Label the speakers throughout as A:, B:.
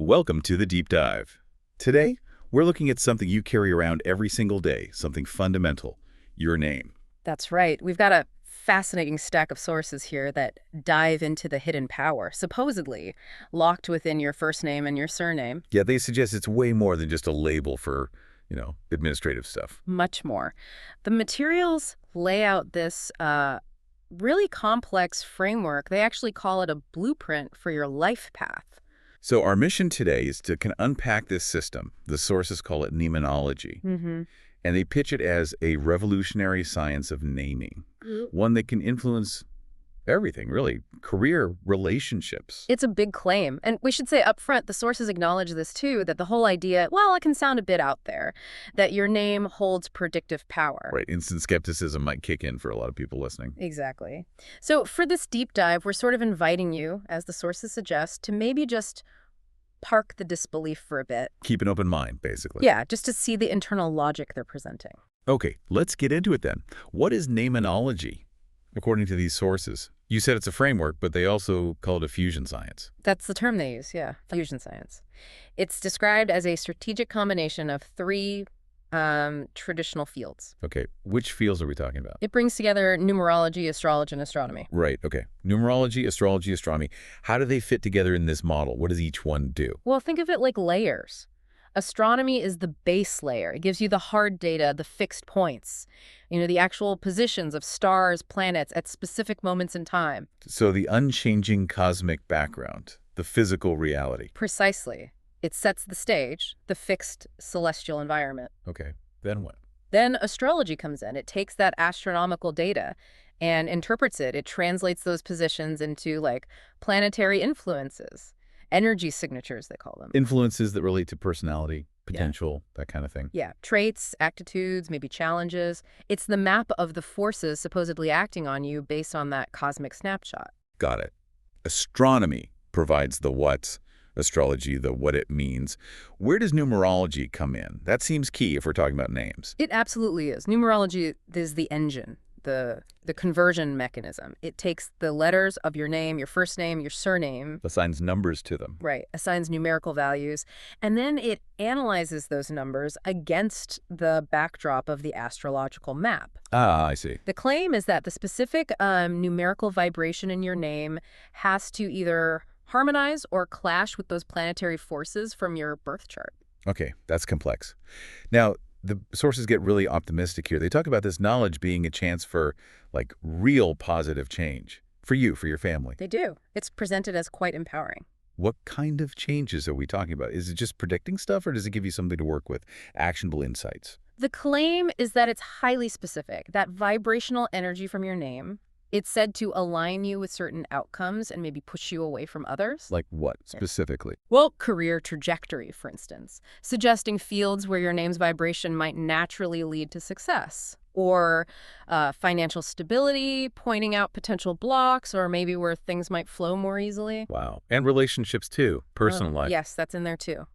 A: Welcome to the Deep Dive. Today, we're looking at something you carry around every single day, something fundamental, your name.
B: That's right. We've got a fascinating stack of sources here that dive into the hidden power, supposedly locked within your first name and your surname.
A: Yeah, they suggest it's way more than just a label for, administrative stuff.
B: Much more. The materials lay out this really complex framework. They actually call it a blueprint for your life path.
A: So our mission today is to unpack this system. The sources call it Namenology.
B: Mm-hmm.
A: And they pitch it as a revolutionary science of naming, one that can influence everything, really, career, relationships.
B: It's a big claim. And we should say up front, the sources acknowledge this too, that the whole idea, well, it can sound a bit out there, that your name holds predictive power.
A: Right, instant skepticism might kick in for a lot of people listening.
B: Exactly. So for this deep dive, we're sort of inviting you, as the sources suggest, to maybe just park the disbelief for a bit.
A: Keep an open mind, basically.
B: Yeah, just to see the internal logic they're presenting.
A: Okay, let's get into it then. What is Namenology, according to these sources? You said it's a framework, but they also call it a fusion science.
B: That's the term they use, yeah, fusion science. It's described as a strategic combination of three traditional fields.
A: Okay, which fields are we talking about?
B: It brings together numerology, astrology, and astronomy.
A: Right, okay. Numerology, astrology, astronomy. How do they fit together in this model? What does each one do?
B: Well, think of it like layers. Astronomy is the base layer. It gives you the hard data, the fixed points, the actual positions of stars, planets at specific moments in time.
A: So the unchanging cosmic background, the physical reality.
B: Precisely. It sets the stage, the fixed celestial environment.
A: Okay, then what?
B: Then astrology comes in. It takes that astronomical data and interprets it. It translates those positions into, planetary influences, energy signatures, they call them.
A: Influences that relate to personality, potential, that kind of thing.
B: Yeah, traits, attitudes, maybe challenges. It's the map of the forces supposedly acting on you based on that cosmic snapshot.
A: Got it. Astronomy provides the what, astrology, the what it means. Where does numerology come in? That seems key if we're talking about names.
B: It absolutely is. Numerology is the engine, the conversion mechanism. It takes the letters of your name, your first name, your surname.
A: Assigns numbers to them.
B: Right. Assigns numerical values. And then it analyzes those numbers against the backdrop of the astrological map.
A: Ah, I see.
B: The claim is that the specific numerical vibration in your name has to either harmonize or clash with those planetary forces from your birth chart.
A: Okay, that's complex. Now, the sources get really optimistic here. They talk about this knowledge being a chance for, real positive change. For you, for your family.
B: They do. It's presented as quite empowering.
A: What kind of changes are we talking about? Is it just predicting stuff, or does it give you something to work with? Actionable insights?
B: The claim is that it's highly specific. That vibrational energy from your name, it's said to align you with certain outcomes and maybe push you away from others.
A: Like what, specifically?
B: Well, career trajectory, for instance, suggesting fields where your name's vibration might naturally lead to success. Or financial stability, pointing out potential blocks, or maybe where things might flow more easily.
A: Wow. And relationships, too. Personal life.
B: Yes, that's in there, too.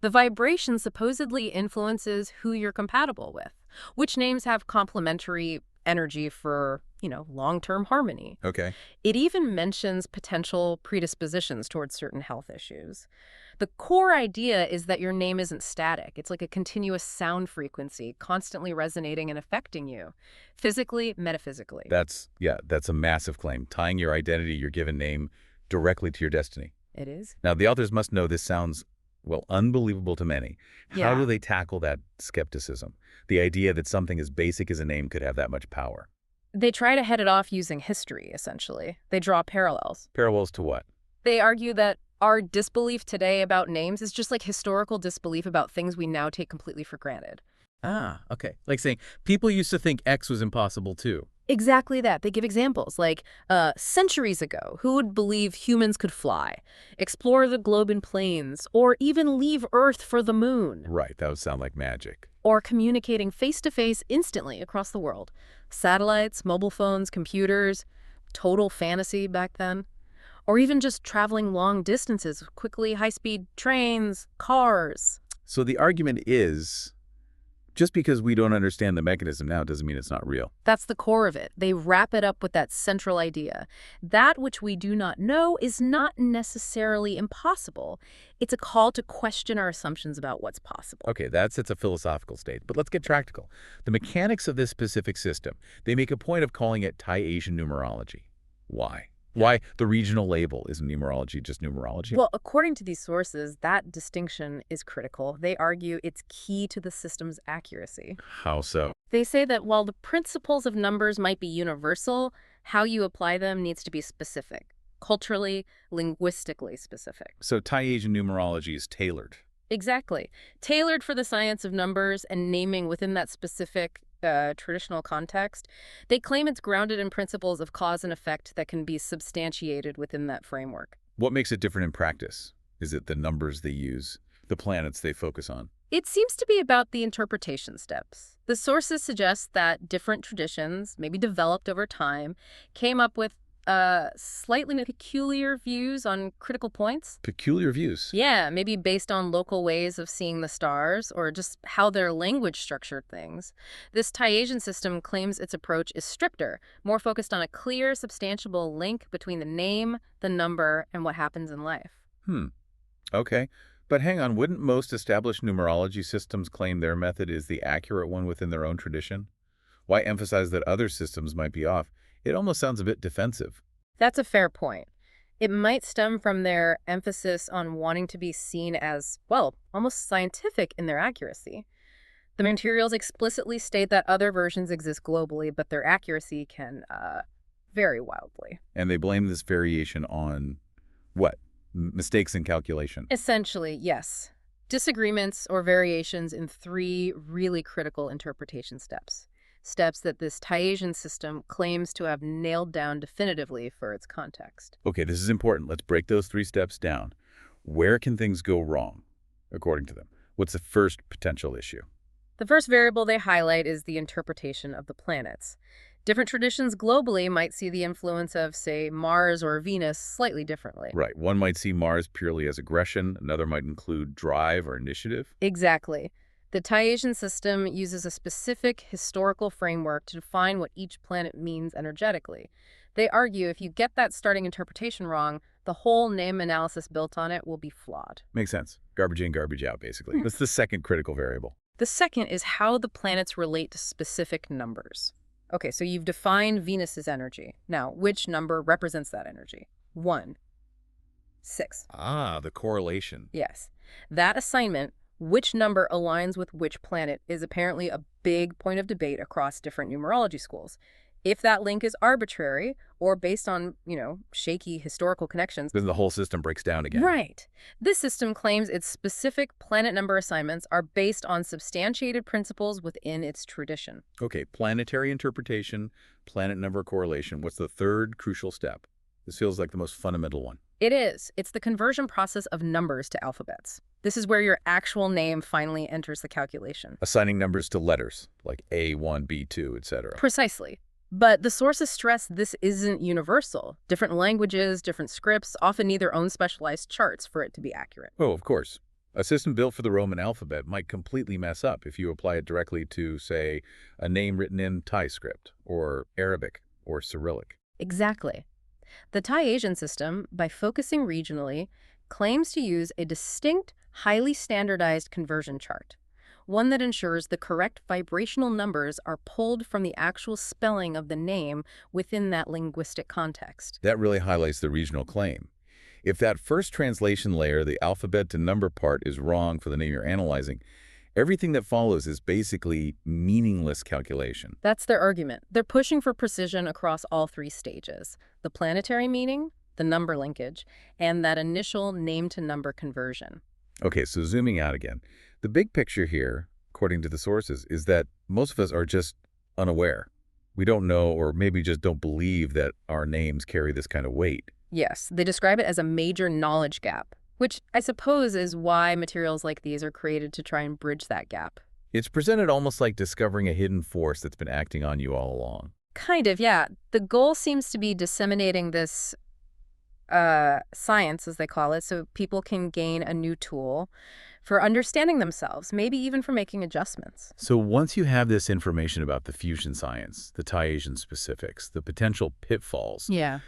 B: The vibration supposedly influences who you're compatible with, which names have complementary energy for, long-term harmony.
A: Okay.
B: It even mentions potential predispositions towards certain health issues. The core idea is that your name isn't static. It's like a continuous sound frequency, constantly resonating and affecting you, physically, metaphysically.
A: That's a massive claim, tying your identity, your given name, directly to your destiny.
B: It is.
A: Now, the authors must know this sounds, unbelievable to many. How do they tackle that skepticism? The idea that something as basic as a name could have that much power?
B: They try to head it off using history, essentially. They draw parallels.
A: Parallels to what?
B: They argue that our disbelief today about names is just like historical disbelief about things we now take completely for granted.
C: Ah, okay. Like saying, people used to think X was impossible too.
B: Exactly that. They give examples like, centuries ago, who would believe humans could fly, explore the globe in planes, or even leave Earth for the moon?
A: Right, that would sound like magic.
B: Or communicating face-to-face instantly across the world. Satellites, mobile phones, computers, total fantasy back then. Or even just traveling long distances quickly, high-speed trains, cars.
A: So the argument is Just because we don't understand the mechanism now doesn't mean it's not real.
B: That's the core of it. They wrap it up with that central idea. That which we do not know is not necessarily impossible. It's a call to question our assumptions about what's possible.
A: Okay, that's a philosophical state, but let's get practical. The mechanics of this specific system, they make a point of calling it Thai-Asian numerology. Why? Why the regional label isn't numerology, just numerology?
B: Well, according to these sources, that distinction is critical. They argue it's key to the system's accuracy.
A: How so?
B: They say that while the principles of numbers might be universal, how you apply them needs to be specific, culturally, linguistically specific.
A: So Thai-Asian numerology is tailored.
B: Exactly. Tailored for the science of numbers and naming within that specific traditional context. They claim it's grounded in principles of cause and effect that can be substantiated within that framework.
A: What makes it different in practice? Is it the numbers they use, the planets they focus on?
B: It seems to be about the interpretation steps. The sources suggest that different traditions, maybe developed over time, came up with slightly peculiar views on critical points.
A: Peculiar views?
B: Yeah, maybe based on local ways of seeing the stars or just how their language structured things. This Thai-Asian system claims its approach is stricter, more focused on a clear, substantiable link between the name, the number, and what happens in life.
A: Okay. But hang on, wouldn't most established numerology systems claim their method is the accurate one within their own tradition? Why emphasize that other systems might be off? It almost sounds a bit defensive.
B: That's a fair point. It might stem from their emphasis on wanting to be seen as, well, almost scientific in their accuracy. The materials explicitly state that other versions exist globally, but their accuracy can vary wildly.
A: And they blame this variation on what? Mistakes in calculation.
B: Essentially, yes. Disagreements or variations in 3 really critical interpretation steps. Steps that this Thai-Asian system claims to have nailed down definitively for its context.
A: Okay, this is important. Let's break those 3 steps down. Where can things go wrong, according to them? What's the first potential issue?
B: The first variable they highlight is the interpretation of the planets. Different traditions globally might see the influence of, say, Mars or Venus slightly differently.
A: Right. One might see Mars purely as aggression. Another might include drive or initiative.
B: Exactly. The Thai-Asian system uses a specific historical framework to define what each planet means energetically. They argue if you get that starting interpretation wrong, the whole name analysis built on it will be flawed.
A: Makes sense. Garbage in, garbage out, basically. That's the second critical variable.
B: The second is how the planets relate to specific numbers. Okay, so you've defined Venus's energy. Now, which number represents that energy? 1. 6.
A: Ah, the correlation.
B: Yes. That assignment, which number aligns with which planet, is apparently a big point of debate across different numerology schools. If that link is arbitrary or based on, shaky historical connections,
A: Then the whole system breaks down again.
B: right. This system claims its specific planet number assignments are based on substantiated principles within its tradition.
A: Okay, planetary interpretation, planet number correlation. What's the third crucial step? This feels like the most fundamental one.
B: It is. It's the conversion process of numbers to alphabets. This is where your actual name finally enters the calculation.
A: Assigning numbers to letters, like A1, B2, etc.
B: Precisely. But the sources stress this isn't universal. Different languages, different scripts often need their own specialized charts for it to be accurate.
A: Oh, of course. A system built for the Roman alphabet might completely mess up if you apply it directly to, say, a name written in Thai script, or Arabic, or Cyrillic.
B: Exactly. The Thai-Asian system, by focusing regionally, claims to use a distinct, highly standardized conversion chart, one that ensures the correct vibrational numbers are pulled from the actual spelling of the name within that linguistic context.
A: That really highlights the regional claim. If that first translation layer, the alphabet to number part, is wrong for the name you're analyzing, everything that follows is basically meaningless calculation.
B: That's their argument. They're pushing for precision across all 3 stages: the planetary meaning, the number linkage, and that initial name-to-number conversion.
A: Okay, so zooming out again. The big picture here, according to the sources, is that most of us are just unaware. We don't know, or maybe just don't believe, that our names carry this kind of weight.
B: Yes, they describe it as a major knowledge gap, which I suppose is why materials like these are created to try and bridge that gap.
A: It's presented almost like discovering a hidden force that's been acting on you all along.
B: Kind of, yeah. The goal seems to be disseminating this science, as they call it, so people can gain a new tool for understanding themselves, maybe even for making adjustments.
A: So once you have this information about the fusion science, the Thai-Asian specifics, the potential pitfalls,
B: Yeah.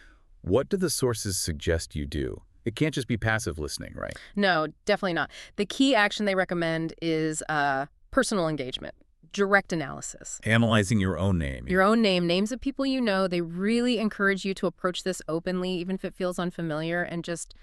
A: what do the sources suggest you do? It can't just be passive listening, right?
B: No, definitely not. The key action they recommend is personal engagement, direct analysis.
A: Analyzing your own name.
B: Your own name, names of people you know, they really encourage you to approach this openly, even if it feels unfamiliar, and just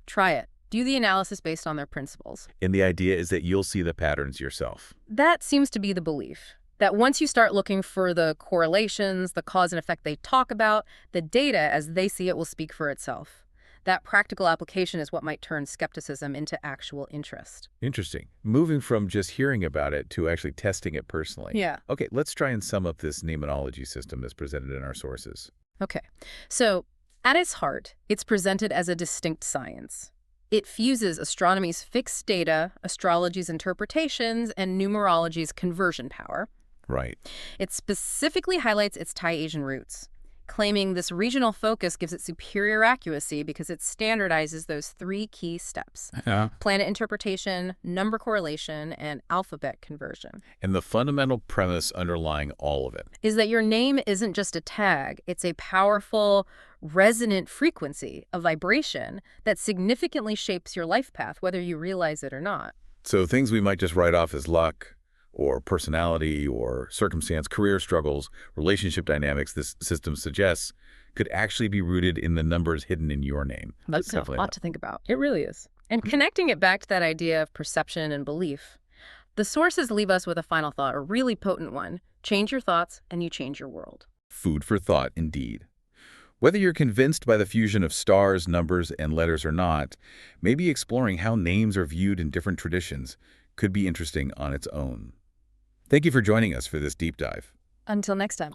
B: try it. Do the analysis based on their principles.
A: And the idea is that you'll see the patterns yourself.
B: That seems to be the belief, that once you start looking for the correlations, the cause and effect they talk about, the data as they see it will speak for itself. That practical application is what might turn skepticism into actual interest.
A: Interesting. Moving from just hearing about it to actually testing it personally.
B: Yeah.
A: Okay, let's try and sum up this Namenology system as presented in our sources.
B: Okay. So, at its heart, it's presented as a distinct science. It fuses astronomy's fixed data, astrology's interpretations, and numerology's conversion power.
A: Right.
B: It specifically highlights its Thai-Asian roots, claiming this regional focus gives it superior accuracy because it standardizes those three key steps: planet interpretation, number correlation, and alphabet conversion.
A: And the fundamental premise underlying all of it.
B: Is that your name isn't just a tag, it's a powerful, resonant frequency, a vibration that significantly shapes your life path, whether you realize it or not.
A: So things we might just write off as luck or personality or circumstance, career struggles, relationship dynamics this system suggests could actually be rooted in the numbers hidden in your name.
B: That's a lot to think about. It really is. And connecting it back to that idea of perception and belief, the sources leave us with a final thought, a really potent one. Change your thoughts and you change your world.
A: Food for thought, indeed. Whether you're convinced by the fusion of stars, numbers, and letters or not, maybe exploring how names are viewed in different traditions could be interesting on its own. Thank you for joining us for this deep dive.
B: Until next time.